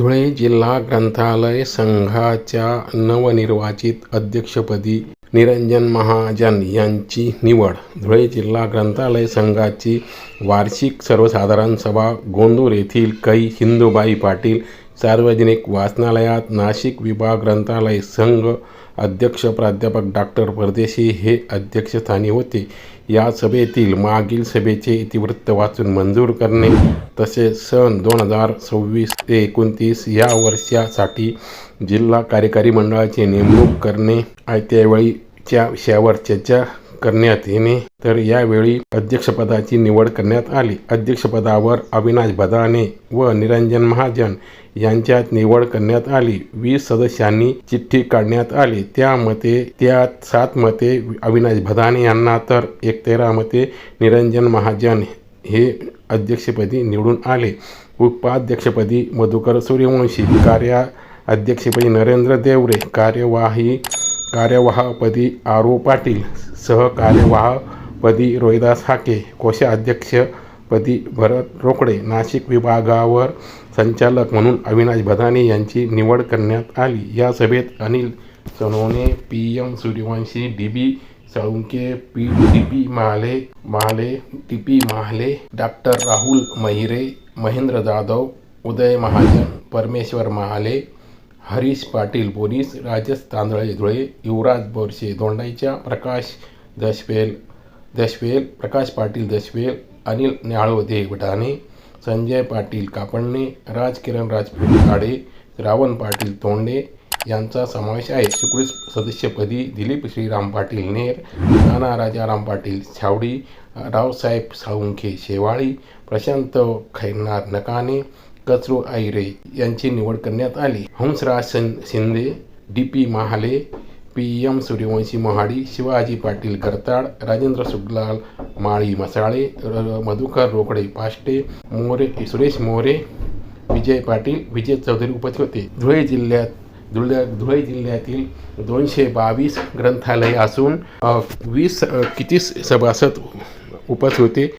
धुळे जिल्हा ग्रंथालय संघाच्या नवनिर्वाचित अध्यक्षपदी निरंजन महाजन यांची निवड. धुळे जिल्हा ग्रंथालय संघाची वार्षिक सर्वसाधारण सभा गोंदूर येथील कै. हिंदूबाई पाटील सार्वजनिक वाचनालयात नाशिक विभाग ग्रंथालय संघ अध्यक्ष प्राध्यापक डॉक्टर परदेशी हे अध्यक्षस्थानी होते. या सभेतील मागील सभेचे इतिवृत्त वाचून मंजूर करणे तसेच सन 2026 ते 29 या वर्षासाठी जिल्हा कार्यकारी मंडळाची नेमणूक करणे, त्यावेळीच्या विषयावर चर्चा करण्यात येणे. तर यावेळी अध्यक्षपदाची निवड करण्यात आली. अध्यक्षपदावर अविनाश भदाणे व निरंजन महाजन यांच्यात निवड करण्यात आली. 20 सदस्यांनी चिठ्ठी काढण्यात आली. त्यात 7 मते अविनाश भदाणे यांना तर 13 मते निरंजन महाजन हे अध्यक्षपदी निवडून आले. उपाध्यक्षपदी मधुकर सूर्यवंशी, कार्याध्यक्षपदी नरेंद्र देवरे, कार्यवाहपदी आरू पाटील, सहकार्यवाहपदी रोहिदास हाके, कोषाध्यक्षपदी भरत रोकडे, नाशिक विभागावर संचालक म्हणून अविनाश भदाणे यांची निवड करण्यात आली. या सभेत Anil Sonawane, P M. Suryavanshi, D B. Salunkhe, D P. Mahale, doctor Rahul Mahire, Mahendra Jadhav, Uday Mahajan, Parmeshwar Mahale, Harish Patil police, Rajesh Tandale Dhule, Yuvraj Borse Dondaicha, Prakash Patil Dashwel, Anil Nyalode Wadane, Sanjay Patil Kapadne, Rajkiran Rajput Ade, Shravan Patil Tonde यांचा समावेश आहे. स्वीकृत सदस्यपदी दिलीप श्रीराम पाटील नेर, नाना राजाराम पाटील छावडी, रावसाहेब साळुंखे शेवाळी, प्रशांत खैरनार नकाने, कचरू आईरे यांची निवड करण्यात आली. हंसराज शिंदे, डी.पी. महाले, पी.एम. सूर्यवंशी महाडी, शिवाजी पाटील करताड, राजेंद्र सुगलाल माळी मसाळे, मधुकर रोकडे पाष्टे, सुरेश मोरे, विजय पाटील, विजय चौधरी उपस्थित होते. धुळे जिल्ह्यातील 222 ग्रंथालय असून 20 सभासद उपस्थित होते.